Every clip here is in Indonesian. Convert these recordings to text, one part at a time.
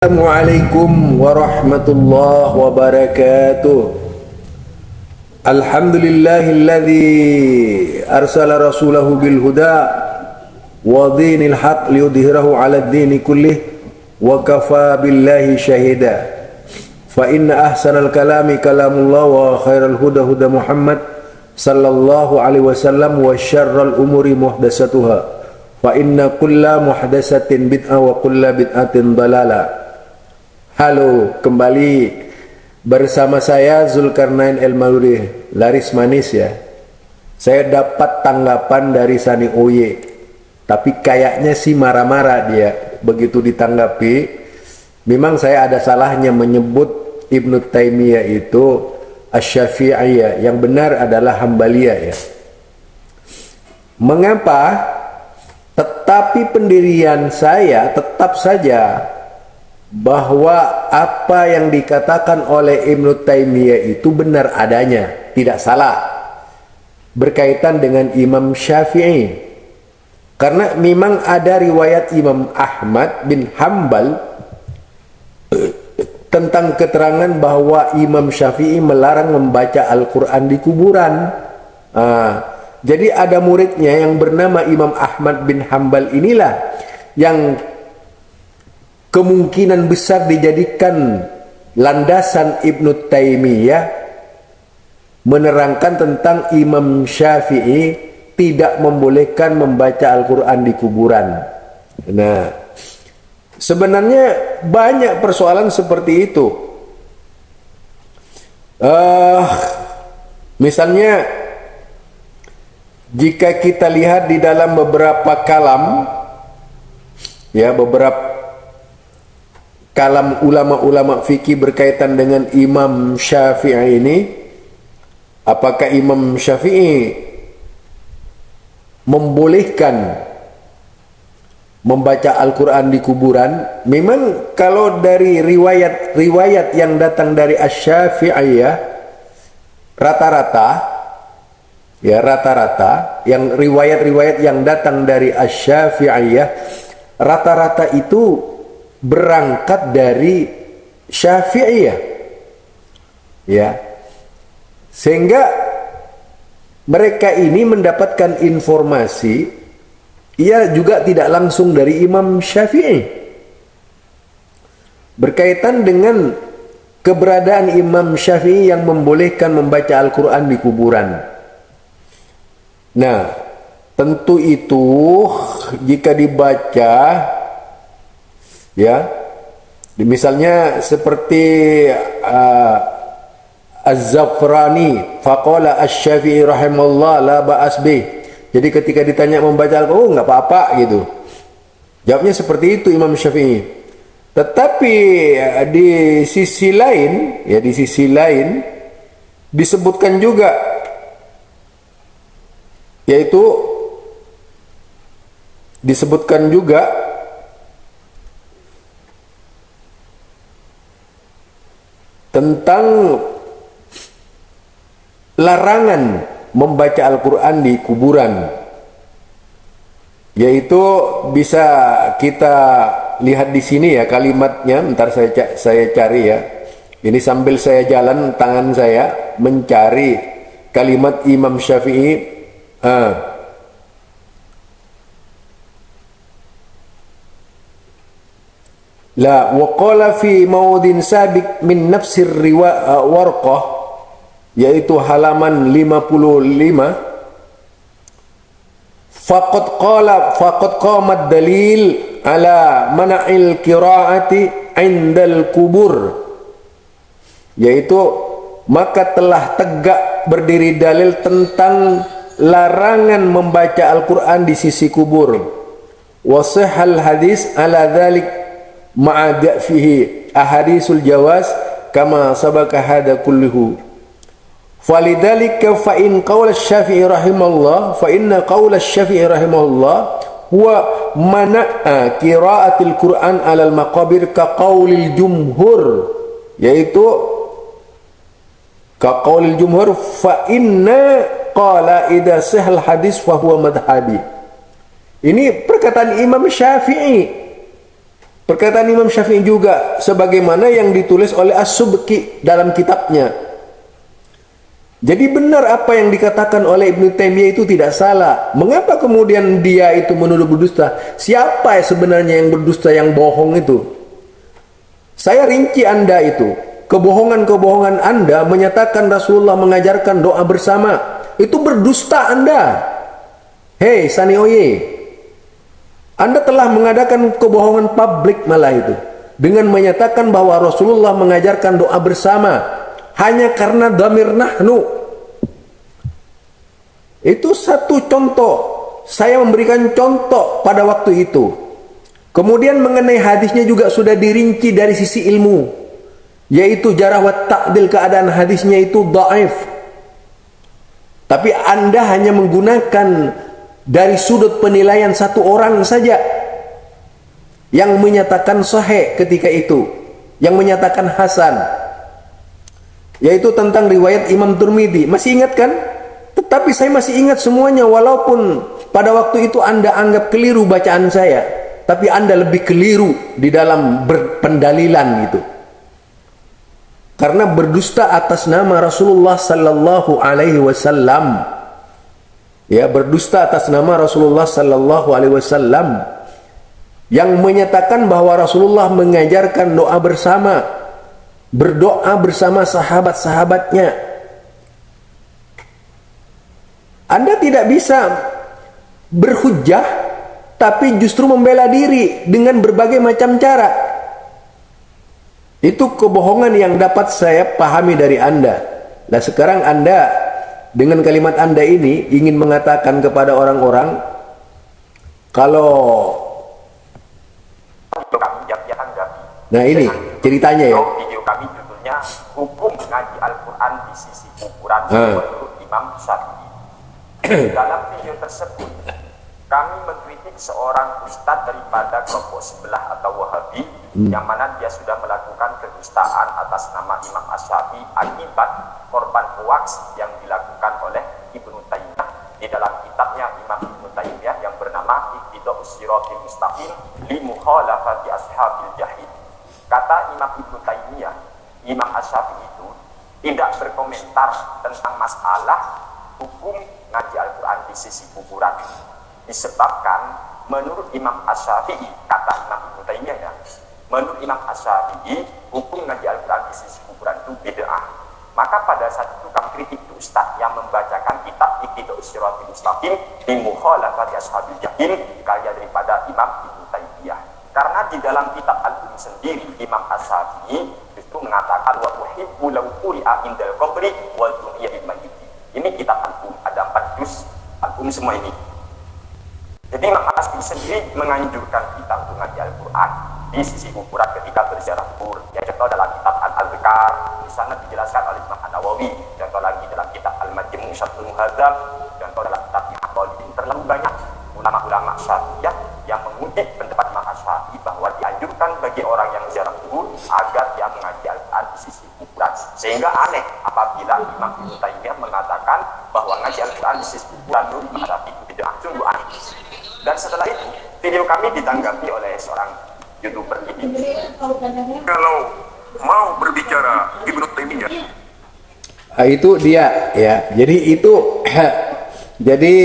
Assalamualaikum warahmatullahi wabarakatuh. Alhamdulillahilladzi arsala rasulahu bil huda wa dinil haq liyudhhirahu 'ala ad-dini kullih wa kafa billahi shahida. Fa inna ahsanal kalami kalamullah wa khairal huda huda Muhammad sallallahu alaihi wasallam wa syarrul umuri muhdatsatuha. Fa inna kulla muhdatsatin bid'ah wa kulla bid'atin dhalalah. Halo, kembali bersama saya Zulkarnain El-Mauludi, laris manis ya. Saya dapat tanggapan dari Sani Oye, tapi kayaknya sih marah-marah dia begitu ditanggapi. Memang saya ada salahnya menyebut Ibnu Taimiyah itu Asy-Syafi'iyah, yang benar adalah Hambaliyah ya. Mengapa? Tetapi pendirian saya tetap saja bahwa apa yang dikatakan oleh Ibnu Taimiyah itu benar adanya, tidak salah, berkaitan dengan Imam Syafi'i. Karena memang ada riwayat Imam Ahmad bin Hambal tentang keterangan bahwa Imam Syafi'i melarang membaca Al-Quran di kuburan. Jadi ada muridnya yang bernama Imam Ahmad bin Hambal inilah yang kemungkinan besar dijadikan landasan Ibnu Taimiyah menerangkan tentang Imam Syafi'i tidak membolehkan membaca Al-Quran di kuburan. Nah, sebenarnya banyak persoalan seperti itu. Misalnya, jika kita lihat di dalam beberapa kalam, ya, beberapa kalam ulama-ulama fikih berkaitan dengan Imam Syafi'i ini, apakah Imam Syafi'i membolehkan membaca Al-Quran di kuburan? Memang kalau dari riwayat-riwayat yang datang dari Asy-Syafi'iyah, rata-rata yang riwayat-riwayat yang datang dari Asy-Syafi'iyah, rata-rata itu berangkat dari Syafi'iyah ya, sehingga mereka ini mendapatkan informasi ia juga tidak langsung dari Imam Syafi'i berkaitan dengan keberadaan Imam Syafi'i yang membolehkan membaca Al-Quran di kuburan. Nah, tentu itu jika dibaca, ya, misalnya seperti Az-Zafrani, faqala Asy-Syafi'i rahimahullah la ba'as bih. Jadi ketika ditanya membaca Al-Quran, oh nggak apa-apa gitu. Jawabnya seperti itu Imam Syafi'i. Tetapi di sisi lain, ya, di sisi lain disebutkan juga, yaitu disebutkan juga tentang larangan membaca Al-Quran di kuburan, yaitu bisa kita lihat di sini ya kalimatnya. Ntar saya cari ya. Ini sambil saya jalan, tangan saya mencari kalimat Imam Syafi'i. La waqala fi maudin sabiq min nafsir warqah, yaitu halaman 55, faqad qamat dalil ala mana'il qiraati indal kubur, yaitu maka telah tegak berdiri dalil tentang larangan membaca Al-Quran di sisi kubur. Wasihal hadis ala dhalik ma'ada fihi ahadisul jawaz kama sabaka hada kulluhu. Falidhalika fa in qaul Asy-Syafi'i rahimahullah, fa inna qaul Asy-Syafi'i rahimahullah huwa mana'a qira'atil Qur'an 'alal maqabir ka qaulil jumhur, yaitu ka qaulil jumhur fa inna qala idza sahal hadis fa huwa madhhabi. Ini perkataan Imam Syafi'i. Perkataan Imam Syafi'i juga sebagaimana yang ditulis oleh As-Subki dalam kitabnya. Jadi benar apa yang dikatakan oleh Ibnu Taimiyah itu tidak salah. Mengapa kemudian dia itu menuduh berdusta? Siapa sebenarnya yang berdusta, yang bohong itu? Saya rinci Anda itu. Kebohongan-kebohongan Anda menyatakan Rasulullah mengajarkan doa bersama. Itu berdusta Anda. Hei Sanioye, Anda telah mengadakan kebohongan publik malah itu. Dengan menyatakan bahwa Rasulullah mengajarkan doa bersama. Hanya karena dhamir nahnu. Itu satu contoh. Saya memberikan contoh pada waktu itu. Kemudian mengenai hadisnya juga sudah dirinci dari sisi ilmu. Yaitu jarah wa ta'dil, keadaan hadisnya itu dhaif. Tapi Anda hanya menggunakan dari sudut penilaian satu orang saja yang menyatakan sahih ketika itu, yang menyatakan hasan, yaitu tentang riwayat Imam Tirmidzi. Masih ingat kan? Tetapi saya masih ingat semuanya, walaupun pada waktu itu Anda anggap keliru bacaan saya, tapi Anda lebih keliru di dalam berpendalilan itu. Karena berdusta atas nama Rasulullah sallallahu alaihi wasallam. Ya, berdusta atas nama Rasulullah sallallahu alaihi wasallam yang menyatakan bahwa Rasulullah mengajarkan doa bersama, berdoa bersama sahabat-sahabatnya. Anda tidak bisa berhujjah tapi justru membela diri dengan berbagai macam cara. Itu kebohongan yang dapat saya pahami dari Anda. Nah, sekarang Anda dengan kalimat Anda ini ingin mengatakan kepada orang-orang kalau nah ini ceritanya ya. Video kami judulnya Hukum Ngaji Al-Quran di Sisi Kuburan menurut Imam Syafi'i. Dalam video tersebut kami mengkritik seorang ustadz daripada kelompok sebelah atau Wahabi yang mana dia sudah melakukan kedustaan atas nama Imam Asy-Syafi'i akibat korban hoaks yang dilakukan oleh Ibnu Taimiyah di dalam kitabnya Imam Ibnu Taimiyah yang bernama Iqtida'us Shirathil Mustaqim li Mukhalafati Ashabil Jahil. Kata Imam Ibnu Taimiyah, Imam Asy-Syafi'i itu tidak berkomentar tentang masalah hukum ngaji Al-Quran di sisi kuburan, disebabkan menurut Imam Asy-Syafi'i, kata Imam Ibnu Taimiyah ya, menurut Imam Asy-Syafi'i hukum ngaji Al-Quran di sisi kuburan itu bid'ah. Maka pada saat itu kami kritik itu Ustaz yang membacakan kitab Iqtida'us Shirathil Mustaqim li Mukhalafati Ashabil Jahil, karya daripada Imam Ibnu Taimiyah. Karena di dalam kitab Al-Um sendiri Imam Asy-Syafi'i itu mengatakan wa uhibbu law quri'a indal qabri wal dunya bil mayyit. Ini kitab Al-Um, ada 4 juz Al-Um semua ini. Jadi Imam Asy-Syafi'i sendiri menganjurkan kita untuk ngaji Al-Quran di sisi kuburan ketika berziarah kubur. Ya, contoh dalam kitab Al-Adhkar, di sana dijelaskan oleh Imam An-Nawawi. Contoh lagi dalam kitab Al-Majmu' Syarhul Muhadzab, contoh dalam kitab Al-Qadim. Terlalu banyak ulama-ulama Syafi'iyah yang mengutip pendapat Imam Asy-Syafi'i bahwa dianjurkan bagi orang yang ziarah kubur agar dia mengaji Al-Quran di sisi kuburan. Sehingga aneh apabila Imam Ibnu Taimiyah mengatakan bahwa ngaji Al-Quran di sisi kuburan itu Imam Asy-Syafi'i itu tidak, sungguh aneh. Dan setelah itu video kami ditanggapi oleh seorang YouTuber ini. Kalau mau berbicara Ibnu Taimiyah, itu dia ya. Jadi itu jadi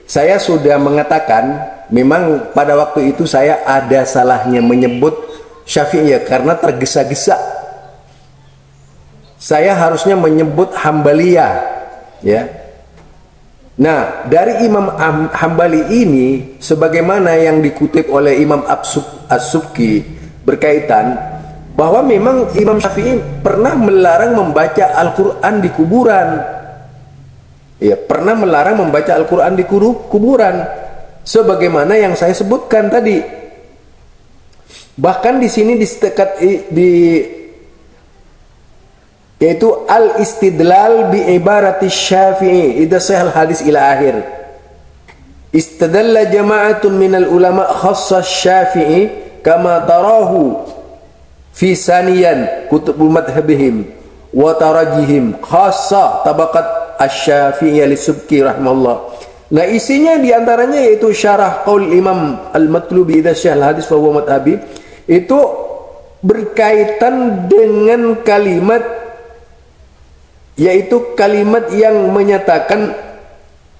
saya sudah mengatakan memang pada waktu itu saya ada salahnya menyebut Syafi'iyah karena tergesa-gesa. Saya harusnya menyebut Hambaliyah ya. Nah, dari Imam Hambali ini sebagaimana yang dikutip oleh Imam As-Subki berkaitan bahwa memang Imam Syafi'i pernah melarang membaca Al-Quran di kuburan. Ya, pernah melarang membaca Al-Quran di kuburan sebagaimana yang saya sebutkan tadi. Bahkan di sini yaitu al-istidlal bi ibarati Syafi'i idza sahal hadis ila akhir. Istadalla jama'atun minal ulama khassa Syafi'i kama tarahu fi saniyan kutub madhhabihim wa tarajihim khassa tabaqat asy-Syafi'i li-Subki rahimahullah. Nah, isinya diantaranya yaitu syarah qaul Imam Al-Matlubi idza sahal hadis fa huwa madhhabi, itu berkaitan dengan kalimat, yaitu kalimat yang menyatakan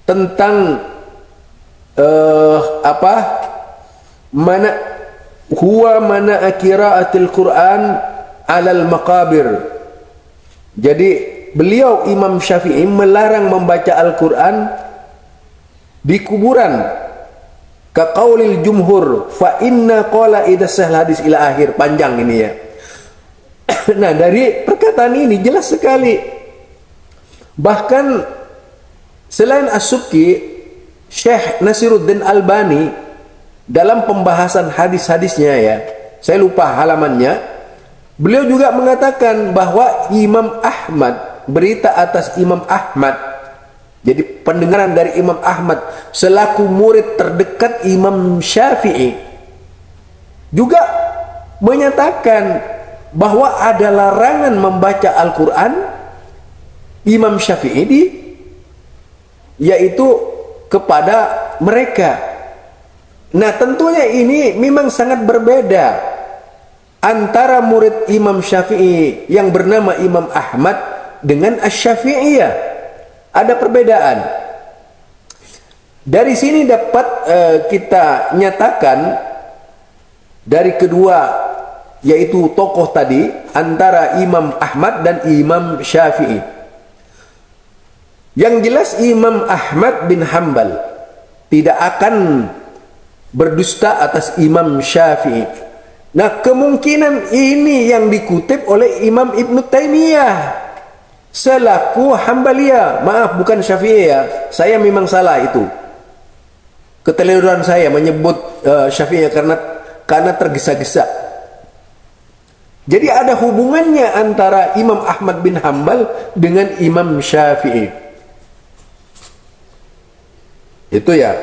tentang mana huwa mana qiraatil Quran alal maqabir. Jadi beliau Imam Syafi'i melarang membaca Al-Quran di kuburan. Ka qaulil jumhur fa inna qala idza sahal hadis ila akhir. Panjang ini ya. Nah, dari perkataan ini jelas sekali. Bahkan selain As-Subki, Syekh Nasiruddin Albani dalam pembahasan hadis-hadisnya ya, saya lupa halamannya, beliau juga mengatakan bahwa Imam Ahmad, berita atas Imam Ahmad, jadi pendengaran dari Imam Ahmad selaku murid terdekat Imam Syafi'i, juga menyatakan bahwa ada larangan membaca Al-Quran Imam Syafi'i yaitu kepada mereka. Nah, tentunya ini memang sangat berbeda antara murid Imam Syafi'i yang bernama Imam Ahmad dengan Asy-Syafi'iyah. Ada perbedaan. Dari sini dapat kita nyatakan dari kedua, yaitu tokoh tadi, antara Imam Ahmad dan Imam Syafi'i. Yang jelas Imam Ahmad bin Hanbal tidak akan berdusta atas Imam Syafi'i. Nah, kemungkinan ini yang dikutip oleh Imam Ibn Taimiyah selaku Hanbaliyah. Maaf, bukan Syafi'iyah. Saya memang salah itu. Keteliruan saya menyebut Syafi'iyah karena tergesa-gesa. Jadi ada hubungannya antara Imam Ahmad bin Hanbal dengan Imam Syafi'i. Itu ya.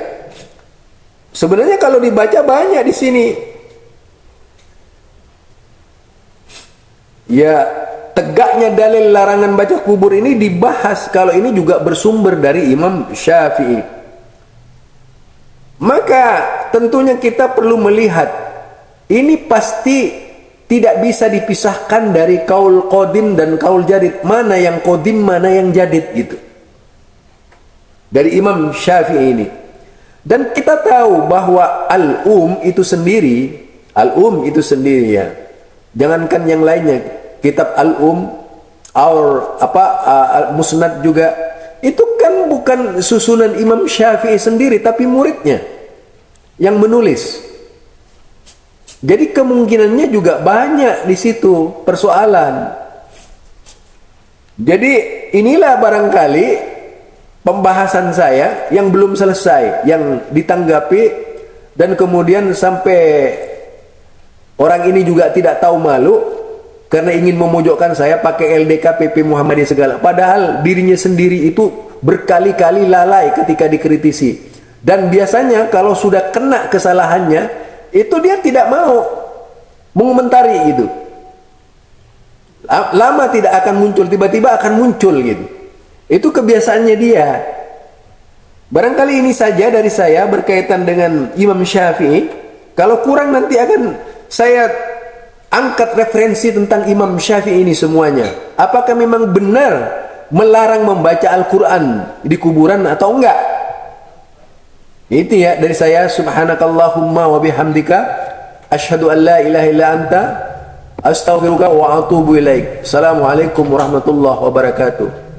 Sebenarnya kalau dibaca banyak di sini. Ya, tegaknya dalil larangan baca kubur ini dibahas kalau ini juga bersumber dari Imam Syafi'i. Maka tentunya kita perlu melihat ini pasti tidak bisa dipisahkan dari kaul qadim dan kaul jadid. Mana yang qadim, mana yang jadid gitu. Dari Imam Syafi'i ini. Dan kita tahu bahwa itu sendiri ya. Jangankan yang lainnya, kitab Musnad juga itu kan bukan susunan Imam Syafi'i sendiri, tapi muridnya yang menulis. Jadi kemungkinannya juga banyak di situ persoalan. Jadi inilah barangkali pembahasan saya yang belum selesai, yang ditanggapi dan kemudian sampai orang ini juga tidak tahu malu karena ingin memojokkan saya pakai LDK PP Muhammadiyah segala. Padahal dirinya sendiri itu berkali-kali lalai ketika dikritisi. Dan biasanya kalau sudah kena kesalahannya, itu dia tidak mau mengomentari itu. Lama tidak akan muncul, tiba-tiba akan muncul gitu. Itu kebiasaannya dia. Barangkali ini saja dari saya berkaitan dengan Imam Syafi'i. Kalau kurang nanti akan saya angkat referensi tentang Imam Syafi'i ini semuanya. Apakah memang benar melarang membaca Al-Quran di kuburan atau enggak? Itu ya dari saya. Subhanakallahumma wa bihamdika asyhadu an la ilaha illa anta astaghfiruka wa atubu ilaik. Assalamualaikum warahmatullahi wabarakatuh.